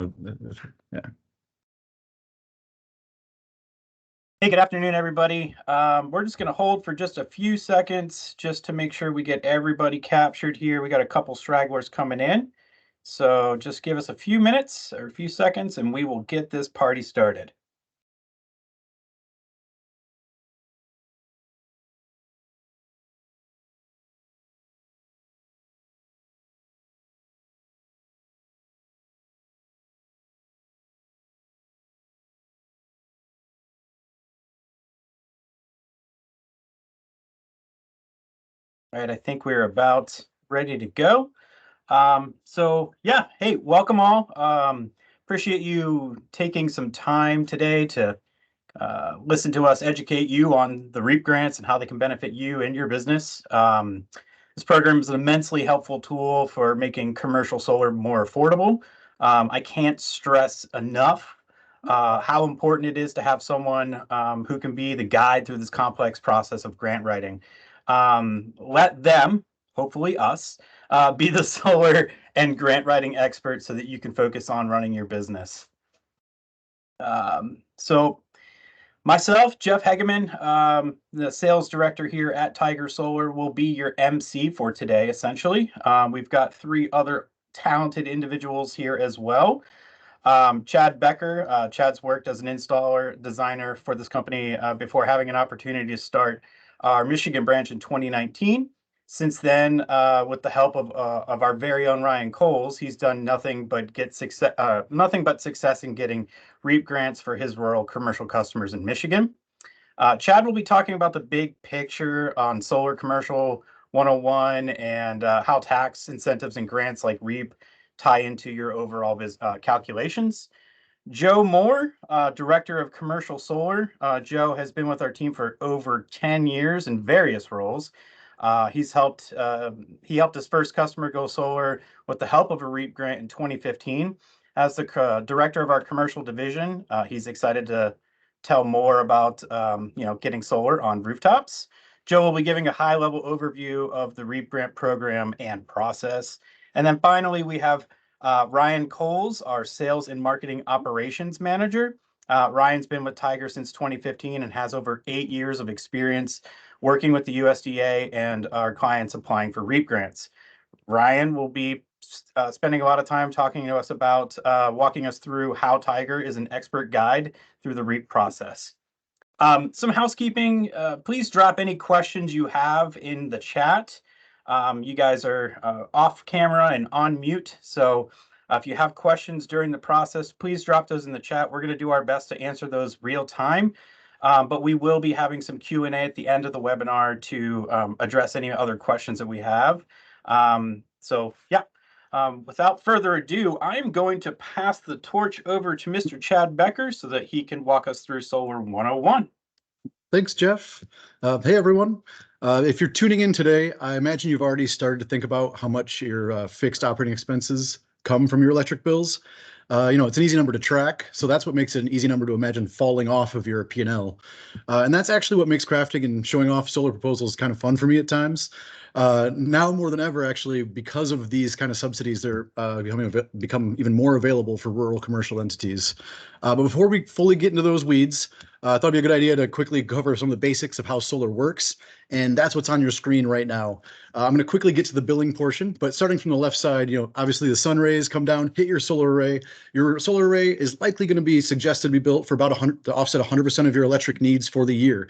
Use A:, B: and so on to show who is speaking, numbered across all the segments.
A: Yeah.
B: Hey, good afternoon, everybody. We're just going to hold for just a few seconds just to make sure we get everybody captured here. We got a couple stragglers coming in. So just give us a few minutes or a few seconds and we will get this party started. All right, I think we're about ready to go. So yeah, hey, welcome all. Appreciate you taking some time today to listen to us educate you on the REAP grants and how they can benefit you and your business. This program is an immensely helpful tool for making commercial solar more affordable. I can't stress enough how important it is to have someone who can be the guide through this complex process of grant writing. Let them, hopefully us, be the solar and grant writing experts so that you can focus on running your business. So myself, Jeff Hegeman, the sales director here at Tiger Solar, will be your MC for today, essentially. We've got three other talented individuals here as well. Chad Becker. Chad's worked as an installer designer for this company before having an opportunity to start our Michigan branch in 2019. Since then, with the help of our very own Ryan Coles, he's done nothing but success in getting REAP grants for his rural commercial customers in Michigan. Chad will be talking about the big picture on Solar Commercial 101 and how tax incentives and grants like REAP tie into your overall calculations. Joe Moore, Director of Commercial Solar. Joe has been with our team for over 10 years in various roles. He helped his first customer go solar with the help of a REAP grant in 2015. As the director of our commercial division, he's excited to tell more about getting solar on rooftops. Joe will be giving a high-level overview of the REAP grant program and process. And then finally, we have Ryan Coles, our sales and marketing operations manager. Ryan's been with Tiger since 2015 and has over 8 years of experience working with the USDA and our clients applying for REAP grants. Ryan will be spending a lot of time talking to us about walking us through how Tiger is an expert guide through the REAP process. Some housekeeping. Please drop any questions you have in the chat. You guys are off camera and on mute, so if you have questions during the process, please drop those in the chat. We're going to do our best to answer those real time, but we will be having some Q&A at the end of the webinar to address any other questions that we have. So yeah, without further ado, I'm going to pass the torch over to Mr. Chad Becker so that he can walk us through Solar 101.
A: Thanks, Jeff. Hey, everyone. If you're tuning in today, I imagine you've already started to think about how much your fixed operating expenses come from your electric bills. It's an easy number to track, so that's what makes it an easy number to imagine falling off of your P&L. And that's actually what makes crafting and showing off solar proposals kind of fun for me at times. Now more than ever, actually, because of these kind of subsidies, they're become even more available for rural commercial entities. But before we fully get into those weeds, I thought it'd be a good idea to quickly cover some of the basics of how solar works, and that's what's on your screen right now. I'm going to quickly get to the billing portion, but starting from the left side, obviously the sun rays come down, hit your solar array. Your solar array is likely going to be suggested to be built for about 100 to offset 100% of your electric needs for the year.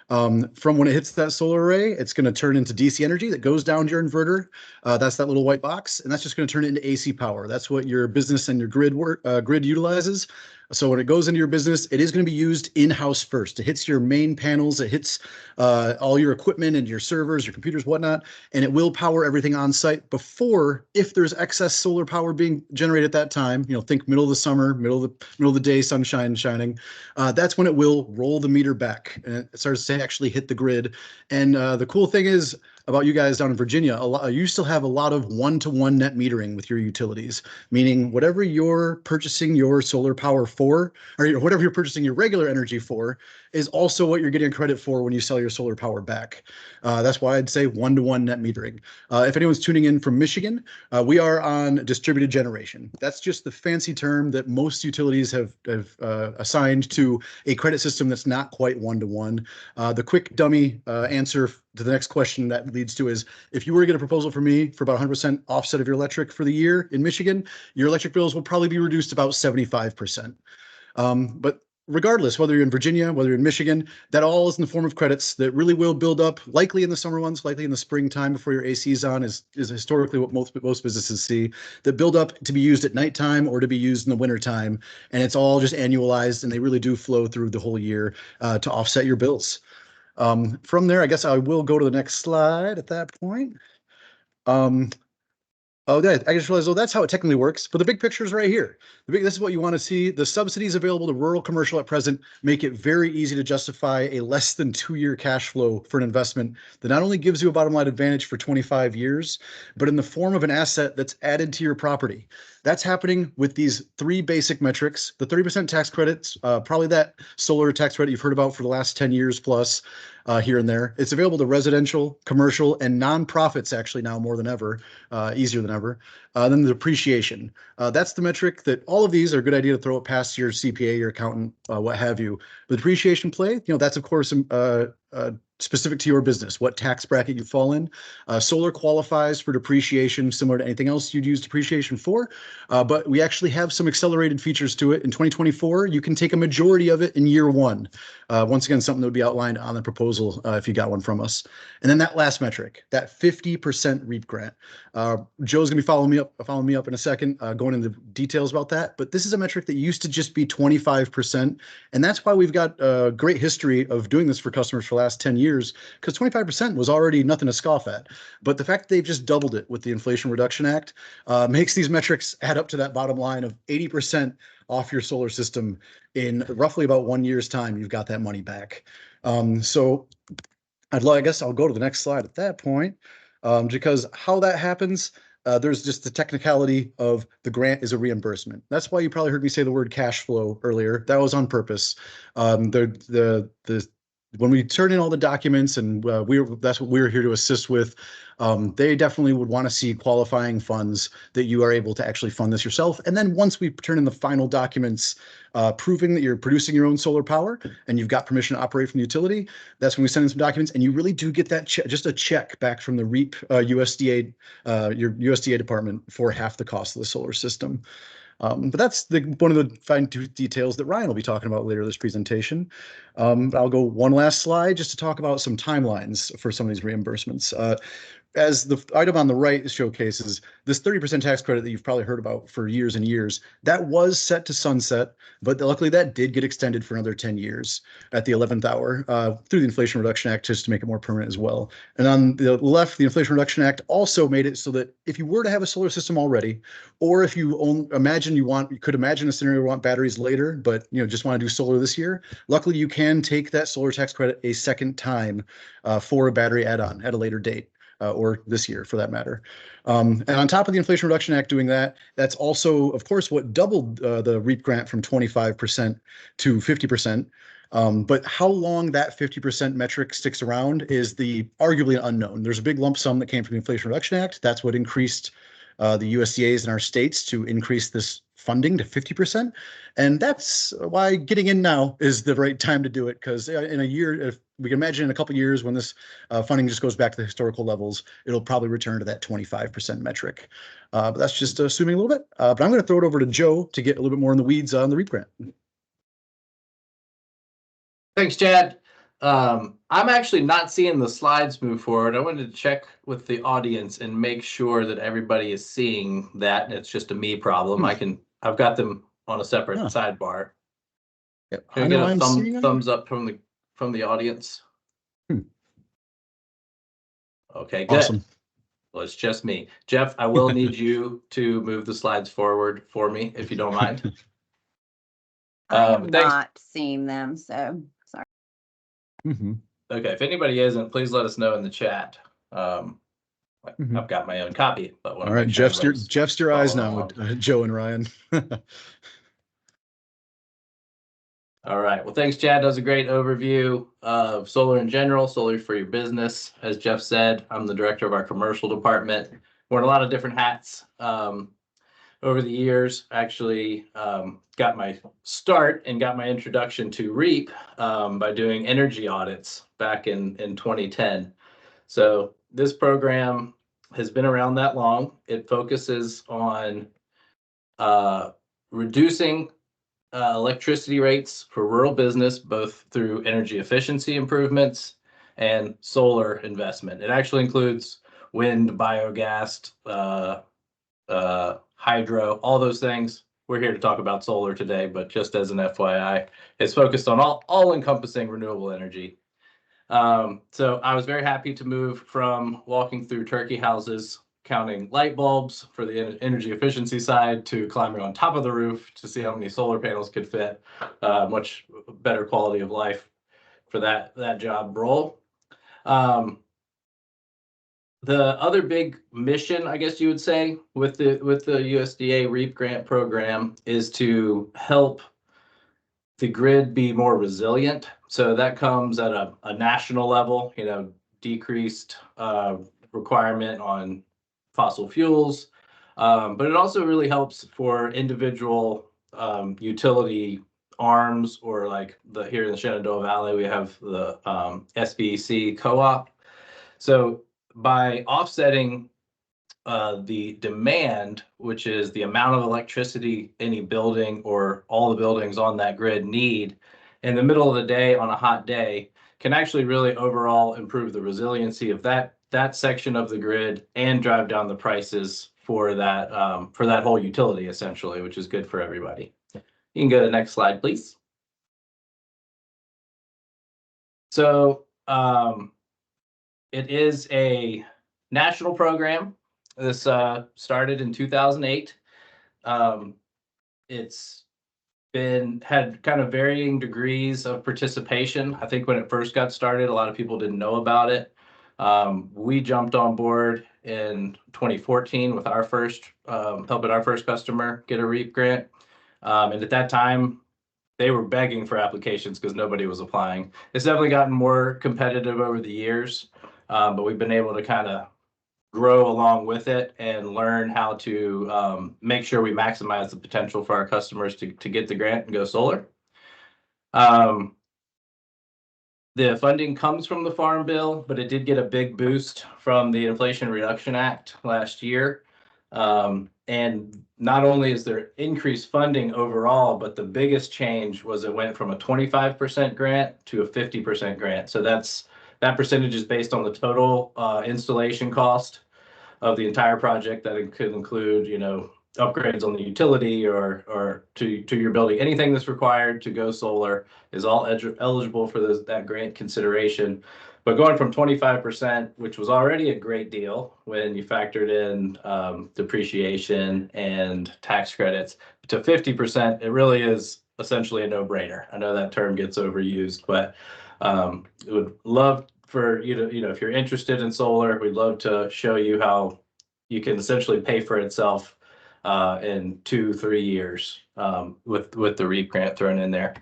A: From when it hits that solar array, it's going to turn into DC energy that goes down to your inverter. That's that little white box, and that's just going to turn it into AC power. That's what your business and your grid utilizes. So when it goes into your business, it is going to be used in-house first. It hits your main panels, it hits all your equipment and your servers, your computers, whatnot, and it will power everything on site before, if there's excess solar power being generated at that time, think middle of the summer, middle of the day, sunshine shining, that's when it will roll the meter back and it starts to actually hit the grid. And the cool thing is, about you guys down in Virginia, you still have a lot of one-to-one net metering with your utilities, meaning whatever you're purchasing your solar power for, or whatever you're purchasing your regular energy for, is also what you're getting credit for when you sell your solar power back. That's why I'd say 1-to-1 net metering. If anyone's tuning in from Michigan, we are on distributed generation. That's just the fancy term that most utilities have assigned to a credit system that's not quite 1-to-1. The quick dummy answer to the next question that leads to is, if you were to get a proposal from me for about 100% offset of your electric for the year in Michigan, your electric bills will probably be reduced about 75%. But regardless, whether you're in Virginia, whether you're in Michigan, that all is in the form of credits that really will build up, likely in the summer months, likely in the springtime before your AC is on, is historically what most businesses see, that build up to be used at nighttime or to be used in the wintertime. And it's all just annualized, and they really do flow through the whole year to offset your bills. From there, I guess I will go to the next slide at that point. Oh, I just realized, oh, that's how it technically works. But the big picture is right here. This is what you want to see. The subsidies available to rural commercial at present make it very easy to justify a less than 2-year cash flow for an investment that not only gives you a bottom line advantage for 25 years, but in the form of an asset that's added to your property. That's happening with these 3 basic metrics: the 30% tax credits, probably that solar tax credit you've heard about for the last 10 years plus, here and there. It's available to residential, commercial, and nonprofits actually now more than ever, easier than ever. Then the depreciation. That's the metric that all of these are a good idea to throw it past your CPA, your accountant, what have you. The depreciation play, that's of course specific to your business, what tax bracket you fall in. Solar qualifies for depreciation similar to anything else you'd use depreciation for, but we actually have some accelerated features to it. In 2024, you can take a majority of it in year 1. Once again, something that would be outlined on the proposal if you got one from us. And then that last metric, that 50% REAP grant. Joe's gonna be following me up in a second, going into details about that. But this is a metric that used to just be 25%, and that's why we've got a great history of doing this for customers for the last 10 years, because 25% was already nothing to scoff at. But the fact that they've just doubled it with the Inflation Reduction Act makes these metrics add up to that bottom line of 80% off your solar system in roughly about 1 year's time. You've got that money back. So I guess I'll go to the next slide at that point, because how that happens, there's just the technicality of the grant is a reimbursement. That's why you probably heard me say the word cash flow earlier. That was on purpose. When we turn in all the documents, and that's what we're here to assist with, they definitely would want to see qualifying funds that you are able to actually fund this yourself. And then once we turn in the final documents proving that you're producing your own solar power and you've got permission to operate from the utility, that's when we send in some documents, and you really do get that just a check back from the REAP USDA, your USDA department, for half the cost of the solar system. But that's one of the fine details that Ryan will be talking about later this presentation. I'll go one last slide just to talk about some timelines for some of these reimbursements. As the item on the right showcases, this 30% tax credit that you've probably heard about for years and years, that was set to sunset, but luckily that did get extended for another 10 years at the 11th hour through the Inflation Reduction Act, just to make it more permanent as well. And on the left, the Inflation Reduction Act also made it so that if you were to have a solar system already, or if you could imagine a scenario where you want batteries later, but just want to do solar this year, luckily you can take that solar tax credit a second time for a battery add-on at a later date. Or this year for that matter. And on top of the Inflation Reduction Act doing that, that's also, of course, what doubled the REAP grant from 25% to 50%. But how long that 50% metric sticks around is arguably unknown. There's a big lump sum that came from the Inflation Reduction Act. That's what increased the USDAs in our states to increase this funding to 50%. And that's why getting in now is the right time to do it, because in a year, if we can imagine in a couple of years when this funding just goes back to the historical levels, it'll probably return to that 25% metric. But that's just assuming a little bit. But I'm going to throw it over to Joe to get a little bit more in the weeds on the REAP grant.
C: Thanks, Chad. I'm actually not seeing the slides move forward. I wanted to check with the audience and make sure that everybody is seeing that, and it's just a me problem. I've got them on a separate sidebar.
A: Yep.
C: Can I get a thumbs up from the audience? Okay, good. Awesome. Well, it's just me. Jeff, I will need you to move the slides forward for me, if you don't mind.
D: I'm not seeing them, so sorry.
C: Okay, if anybody isn't, please let us know in the chat. I've got my own copy, but
A: all right, Jeff's your eyes now with Joe and Ryan.
C: All right. Well, thanks, Chad. That was a great overview of solar in general, solar for your business. As Jeff said, I'm the director of our commercial department. Wear a lot of different hats. Over the years, actually got my start and got my introduction to REAP by doing energy audits back in 2010. So this program has been around that long. It focuses on reducing electricity rates for rural business, both through energy efficiency improvements and solar investment. It actually includes wind, biogas, hydro, all those things. We're here to talk about solar today, but just as an FYI, it's focused on all encompassing renewable energy. So I was very happy to move from walking through turkey houses, counting light bulbs for the energy efficiency side, to climbing on top of the roof to see how many solar panels could fit. Much better quality of life for that job role. The other big mission, I guess you would say, with the USDA REAP grant program is to help the grid be more resilient. So that comes at a national level, decreased requirement on fossil fuels. But it also really helps for individual utility arms, or like here in the Shenandoah Valley, we have the SBC co-op. So by offsetting the demand, which is the amount of electricity any building or all the buildings on that grid need in the middle of the day on a hot day, can actually really overall improve the resiliency of that section of the grid and drive down the prices for that whole utility, essentially, which is good for everybody. You can go to the next slide, please. So it is a national program. This started in 2008. It's had kind of varying degrees of participation. I think when it first got started, a lot of people didn't know about it. We jumped on board in 2014 with our first, helping our first customer get a REAP grant. And at that time, they were begging for applications because nobody was applying. It's definitely gotten more competitive over the years, but we've been able to kind of grow along with it and learn how to make sure we maximize the potential for our customers to get the grant and go solar. The funding comes from the Farm Bill, but it did get a big boost from the Inflation Reduction Act last year. And not only is there increased funding overall, but the biggest change was it went from a 25% grant to a 50% grant. So that percentage is based on the total installation cost of the entire project. That could include, upgrades on the utility or to your building. Anything that's required to go solar is all eligible for that grant consideration. But going from 25%, which was already a great deal when you factored in depreciation and tax credits, to 50%, it really is essentially a no-brainer. I know that term gets overused, but would love for you to, if you're interested in solar, we'd love to show you how you can essentially pay for itself in 2-3 years with the REAP grant thrown in there.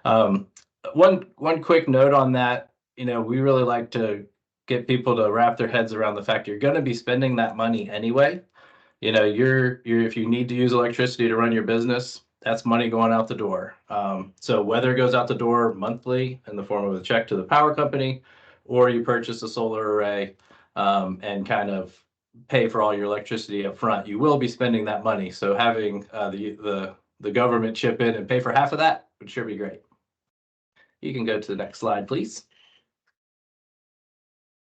C: One quick note on that, we really like to get people to wrap their heads around the fact you're going to be spending that money anyway. If you need to use electricity to run your business, that's money going out the door. So whether it goes out the door monthly in the form of a check to the power company, or you purchase a solar array and kind of pay for all your electricity up front, you will be spending that money. So having the government chip in and pay for half of that would sure be great. You can go to the next slide, please.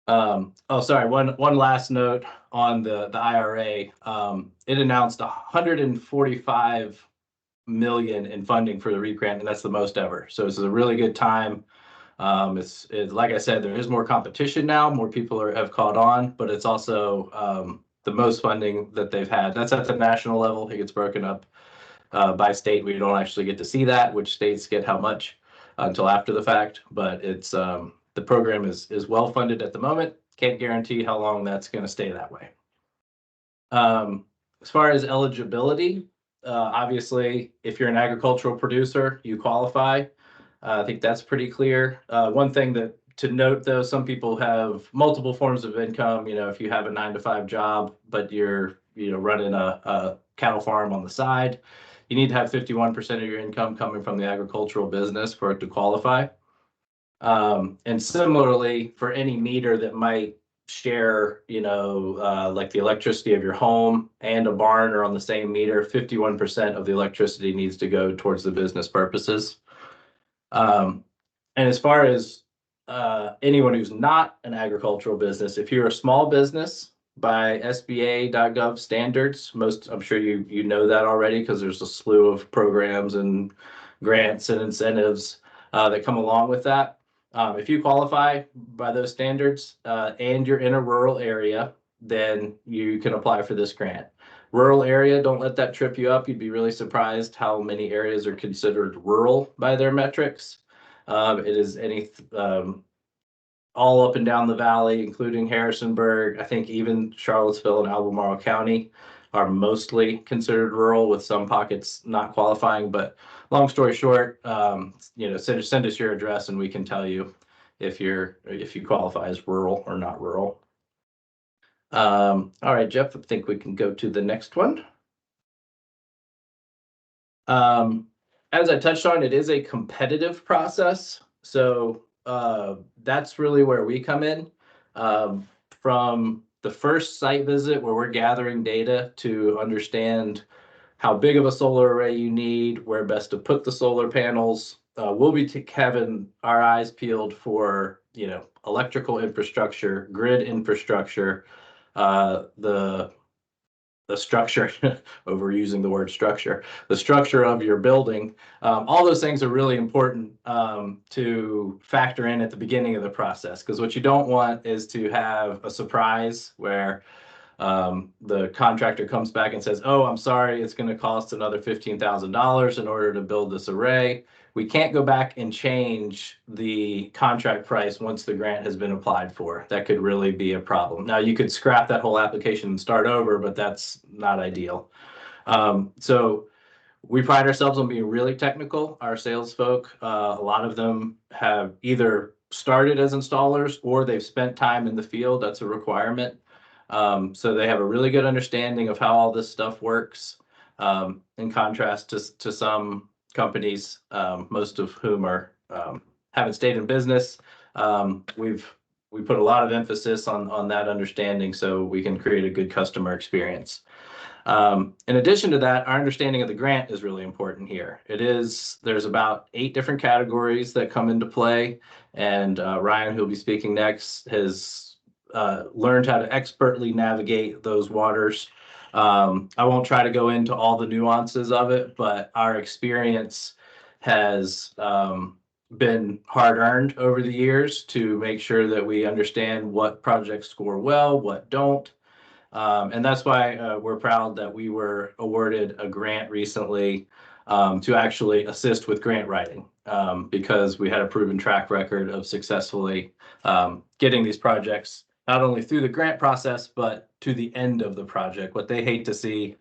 C: Sorry, one last note on the IRA. It announced $145 million in funding for the REAP grant, and that's the most ever. So this is a really good time. It's like I said, there is more competition now. More people have caught on, but it's also the most funding that they've had. That's at the national level. It gets broken up by state. We don't actually get to see that, which states get how much until after the fact. But it's the program is well funded at the moment. Can't guarantee how long that's going to stay that way. As far as eligibility, obviously, if you're an agricultural producer, you qualify. I think that's pretty clear. One thing that to note though, some people have multiple forms of income. If you have a 9-to-5 job, but you're, running a cattle farm on the side, you need to have 51% of your income coming from the agricultural business for it to qualify. And similarly, for any meter that might share, like the electricity of your home and a barn are on the same meter, 51% of the electricity needs to go towards the business purposes. And as far as anyone who's not an agricultural business, if you're a small business by SBA.gov standards, I'm sure you know that already because there's a slew of programs and grants and incentives that come along with that. If you qualify by those standards and you're in a rural area, then you can apply for this grant. Rural area, don't let that trip you up. You'd be really surprised how many areas are considered rural by their metrics. It is all up and down the valley, including Harrisonburg. I think even Charlottesville and Albemarle County are mostly considered rural, with some pockets not qualifying. But long story short, send us your address and we can tell you if you qualify as rural or not rural. All right, Jeff, I think we can go to the next one. As I touched on, it is a competitive process. So that's really where we come in. From the first site visit where we're gathering data to understand how big of a solar array you need, where best to put the solar panels, we'll be having our eyes peeled for, electrical infrastructure, grid infrastructure, the structure, overusing the word structure, the structure of your building. All those things are really important to factor in at the beginning of the process, because what you don't want is to have a surprise where the contractor comes back and says, oh, I'm sorry, it's going to cost another $15,000 in order to build this array. We can't go back and change the contract price once the grant has been applied for. That could really be a problem. Now, you could scrap that whole application and start over, but that's not ideal. So we pride ourselves on being really technical. Our sales folk, a lot of them have either started as installers or they've spent time in the field. That's a requirement. So they have a really good understanding of how all this stuff works, in contrast to some companies, most of whom haven't stayed in business. We put a lot of emphasis on that understanding so we can create a good customer experience. In addition to that, our understanding of the grant is really important here. There's about 8 different categories that come into play, and Ryan, who'll be speaking next, has learned how to expertly navigate those waters. I won't try to go into all the nuances of it, but our experience has been hard-earned over the years to make sure that we understand what projects score well, what don't. And that's why we're proud that we were awarded a grant recently to actually assist with grant writing, because we had a proven track record of successfully getting these projects not only through the grant process, but to the end of the project. What they hate to see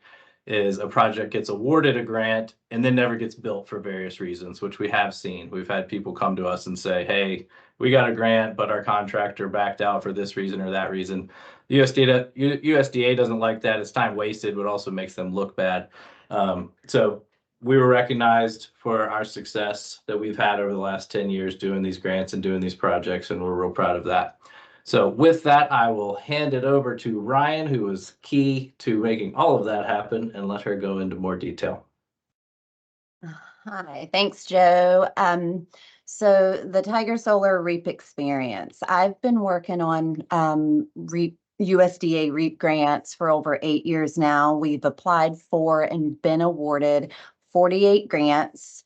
C: is a project gets awarded a grant and then never gets built for various reasons, which we have seen. We've had people come to us and say, hey, we got a grant, but our contractor backed out for this reason or that reason. The USDA doesn't like that. It's time wasted, but also makes them look bad. So we were recognized for our success that we've had over the last 10 years doing these grants and doing these projects, and we're real proud of that. So with that, I will hand it over to Ryan, who was key to making all of that happen, and let her go into more detail.
D: Hi, thanks, Joe. So the Tiger Solar REAP experience, I've been working on USDA REAP grants for over 8 years now. We've applied for and been awarded 48 grants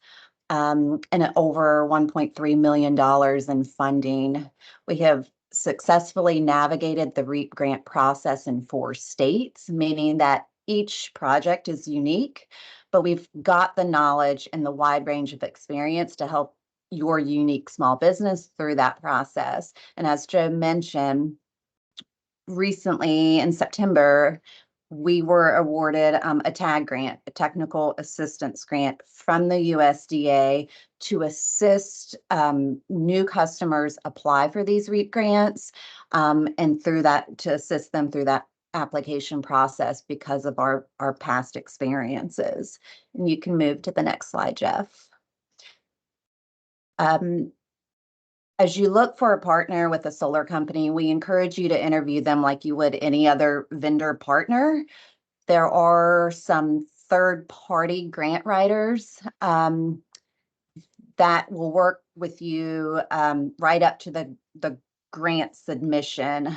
D: and over $1.3 million in funding. We have successfully navigated the REAP grant process in 4 states, meaning that each project is unique, but we've got the knowledge and the wide range of experience to help your unique small business through that process. And as Joe mentioned, recently in September, we were awarded a TAG grant, a technical assistance grant from the USDA to assist new customers apply for these REAP grants, and through that, to assist them through that application process because of our past experiences. And you can move to the next slide, Jeff. As you look for a partner with a solar company, we encourage you to interview them like you would any other vendor partner. There are some third-party grant writers that will work with you right up to the grant submission.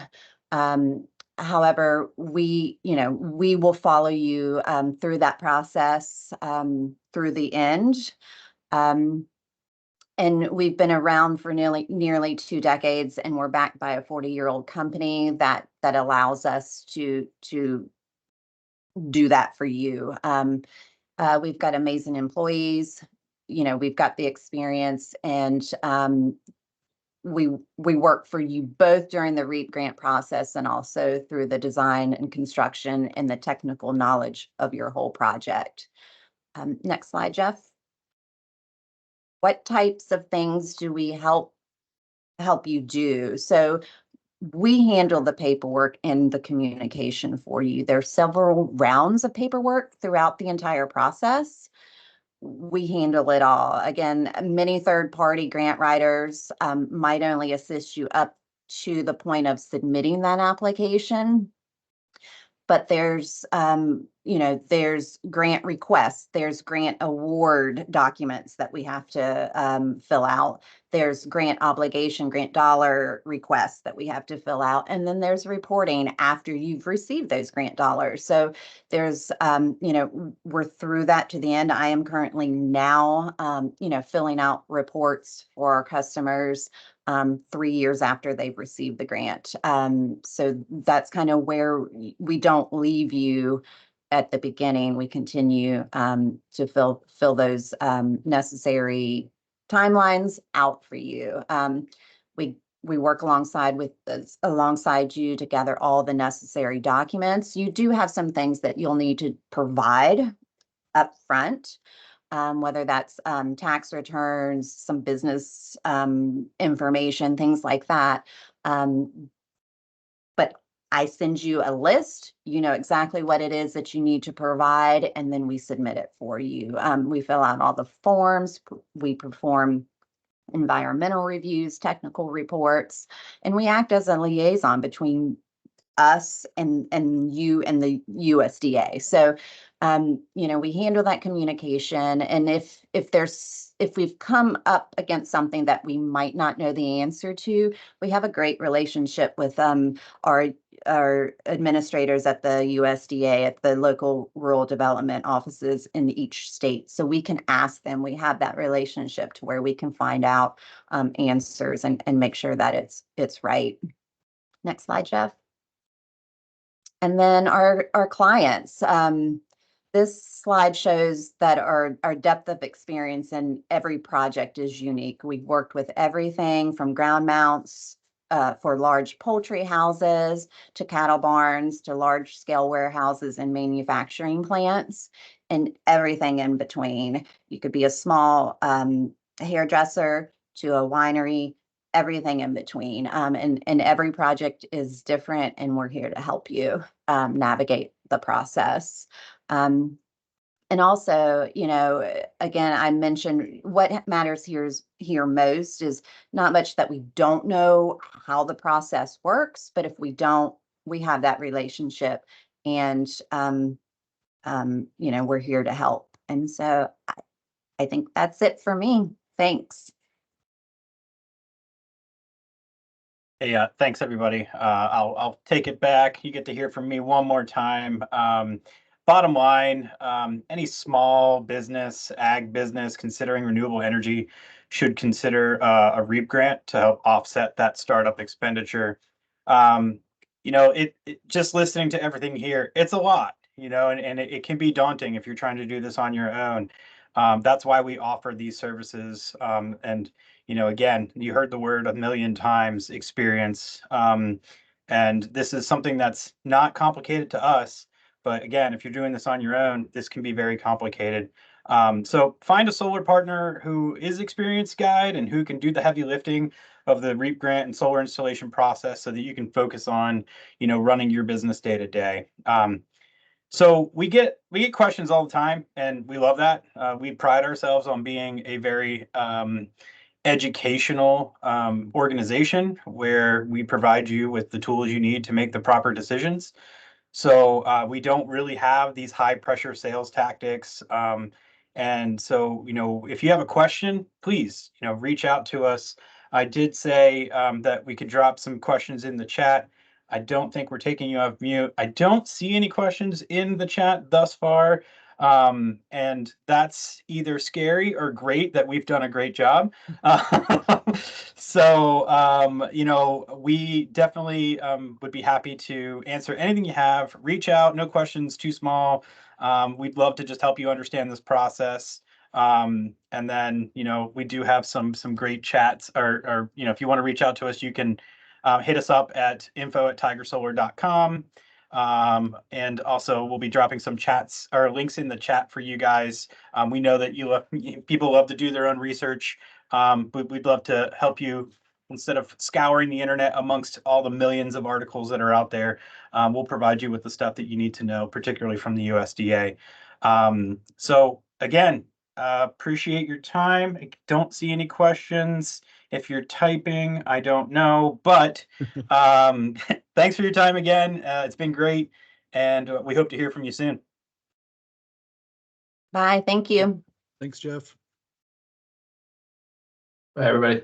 D: However, we will follow you through that process through the end. And we've been around for nearly 2 decades, and we're backed by a 40-year-old company that allows us to do that for you. We've got amazing employees, we've got the experience, and we work for you both during the REAP grant process and also through the design and construction and the technical knowledge of your whole project. Next slide, Jeff. What types of things do we help you do? So we handle the paperwork and the communication for you. There's several rounds of paperwork throughout the entire process. We handle it all. Again, many third-party grant writers might only assist you up to the point of submitting that application. But there's, there's grant requests, there's grant award documents that we have to fill out. There's grant obligation, grant dollar requests that we have to fill out. And then there's reporting after you've received those grant dollars. So there's, we're through that to the end. I am currently now, filling out reports for our customers 3 years after they've received the grant. So that's kind of where we don't leave you at the beginning. We continue to fill those necessary timelines out for you. We work alongside you to gather all the necessary documents. You do have some things that you'll need to provide up front. Whether that's tax returns, some business information, things like that. But I send you a list, you know exactly what it is that you need to provide, and then we submit it for you. We fill out all the forms, we perform environmental reviews, technical reports, and we act as a liaison between us and you and the USDA. So, we handle that communication. And if we've come up against something that we might not know the answer to, we have a great relationship with our administrators at the USDA, at the local rural development offices in each state. So we can ask them. We have that relationship to where we can find out answers and make sure that it's right. Next slide, Jeff. And then our clients. This slide shows that our depth of experience in every project is unique. We've worked with everything from ground mounts for large poultry houses to cattle barns to large scale warehouses and manufacturing plants and everything in between. You could be a small hairdresser to a winery, everything in between. And every project is different, and we're here to help you navigate the process. And also, again, I mentioned what matters here most is not much that we don't know how the process works, but if we don't, we have that relationship, and we're here to help. And so I think that's it for me. Thanks.
B: Hey, thanks everybody. I'll take it back. You get to hear from me one more time. Bottom line, any small business, ag business considering renewable energy should consider a REAP grant to help offset that startup expenditure. Just listening to everything here, it's a lot, and it can be daunting if you're trying to do this on your own. That's why we offer these services. And again, you heard the word 1,000,000 times, experience. And this is something that's not complicated to us, But again, if you're doing this on your own, this can be very complicated. So find a solar partner who is experienced guide and who can do the heavy lifting of the REAP grant and solar installation process so that you can focus on, running your business day to day. So we get questions all the time, and we love that. We pride ourselves on being a very educational organization where we provide you with the tools you need to make the proper decisions. So we don't really have these high pressure sales tactics. And so, if you have a question, please, reach out to us. I did say that we could drop some questions in the chat. I don't think we're taking you off mute. I don't see any questions in the chat thus far. And that's either scary or great that we've done a great job. We definitely would be happy to answer anything you have. Reach out, no questions too small. We'd love to just help you understand this process. And then, we do have some great chats or if you want to reach out to us, you can hit us up at info@tigersolar.com. And also we'll be dropping some chats or links in the chat for you guys. We know that people love to do their own research. But we'd love to help you instead of scouring the internet amongst all the millions of articles that are out there. We'll provide you with the stuff that you need to know, particularly from the USDA. So again, appreciate your time. I don't see any questions. If you're typing, I don't know, but thanks for your time again. It's been great, and we hope to hear from you soon.
D: Bye. Thank you.
A: Thanks, Jeff.
C: Bye, everybody.